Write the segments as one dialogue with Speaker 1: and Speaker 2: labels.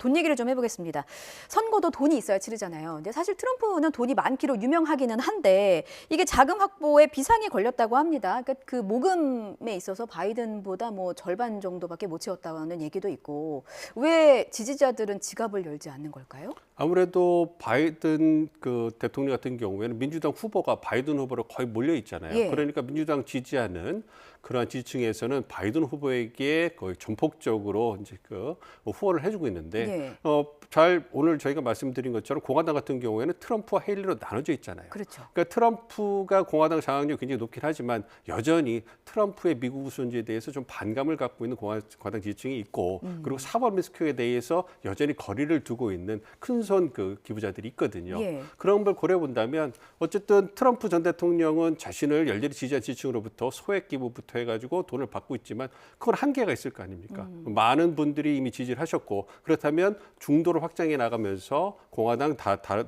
Speaker 1: 돈 얘기를 좀 해보겠습니다. 선거도 돈이 있어야 치르잖아요. 근데 사실 트럼프는 돈이 많기로 유명하기는 한데 이게 자금 확보에 비상이 걸렸다고 합니다. 그러니까 그 모금에 있어서 바이든보다 뭐 절반 정도밖에 못 채웠다는 얘기도 있고 왜 지지자들은 지갑을 열지 않는 걸까요?
Speaker 2: 아무래도 바이든 그 대통령 같은 경우에는 민주당 후보가 바이든 후보로 거의 몰려 있잖아요.
Speaker 1: 예.
Speaker 2: 그러니까 민주당 지지하는 그러한 지지층에서는 바이든 후보에게 거의 전폭적으로 이제 그 후원을 해주고 있는데
Speaker 1: 예.
Speaker 2: 오늘 저희가 말씀드린 것처럼 공화당 같은 경우에는 트럼프와 헤일리로 나눠져 있잖아요.
Speaker 1: 그렇죠.
Speaker 2: 그러니까 트럼프가 공화당 장악력이 굉장히 높긴 하지만 여전히 트럼프의 미국 우선주의에 대해서 좀 반감을 갖고 있는 공화당 지지층이 있고 그리고 사법 리스크에 대해서 여전히 거리를 두고 있는 큰손 그 기부자들이 있거든요.
Speaker 1: 예.
Speaker 2: 그런 걸 고려해 본다면 어쨌든 트럼프 전 대통령은 자신을 열렬히 지지한 지지층으로부터 소액 기부부터 해가지고 돈을 받고 있지만 그건 한계가 있을 거 아닙니까? 많은 분들이 이미 지지를 하셨고 그렇다면 중도를 확장해 나가면서 공화당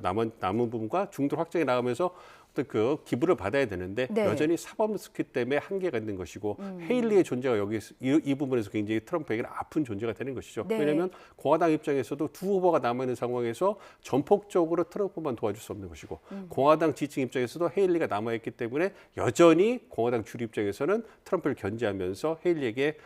Speaker 2: 남은 부분과 중도를 확장해 나가면서 어떤 그 기부를 받아야 되는데
Speaker 1: 네.
Speaker 2: 여전히 사법 리스크 때문에 한계가 있는 것이고 헤일리의 존재가 여기 이 부분에서 굉장히 트럼프에게는 아픈 존재가 되는 것이죠.
Speaker 1: 네.
Speaker 2: 왜냐하면 공화당 입장에서도 두 후보가 남아 있는 상황에서 전폭적으로 트럼프만 도와줄 수 없는 것이고 공화당 지지층 입장에서도 헤일리가 남아 있기 때문에 여전히 공화당 주류 입장에서는 트럼프를 견제하면서 헤일리에게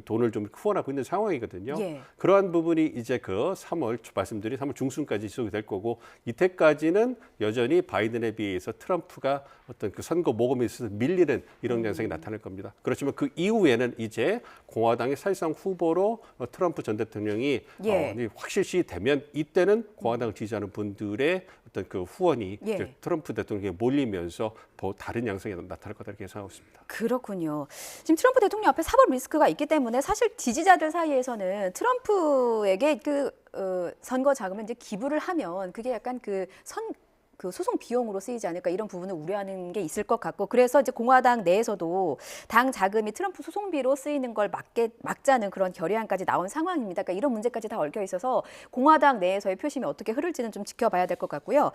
Speaker 2: 돈을 좀 후원하고 있는 상황이거든요.
Speaker 1: 예.
Speaker 2: 그러한 부분이 이제 그 3월 중순까지 지속이 될 거고 이때까지는 여전히 바이든에 비해서 트럼프가 어떤 그 선거 모금에 있어서 밀리는 이런 양상이 나타날 겁니다. 그렇지만 그 이후에는 이제 공화당의 사실상 후보로 트럼프 전 대통령이
Speaker 1: 예.
Speaker 2: 이제 확실시 되면 이때는 공화당을 지지하는 분들의 어떤 그 후원이
Speaker 1: 예.
Speaker 2: 이제 트럼프 대통령에 몰리면서 더 다른 양상이 나타날 거다 이렇게 예상하고 있습니다.
Speaker 1: 그렇군요. 지금 트럼프 대통령 앞에 사법 리스크가 있기 때문에 사실 지지자들 사이에서는 트럼프에게 선거 자금을 이제 기부를 하면 그게 약간 그 소송 비용으로 쓰이지 않을까 이런 부분을 우려하는 게 있을 것 같고 그래서 이제 공화당 내에서도 당 자금이 트럼프 소송비로 쓰이는 걸 막자는 그런 결의안까지 나온 상황입니다. 그러니까 이런 문제까지 다 얽혀 있어서 공화당 내에서의 표심이 어떻게 흐를지는 좀 지켜봐야 될 것 같고요.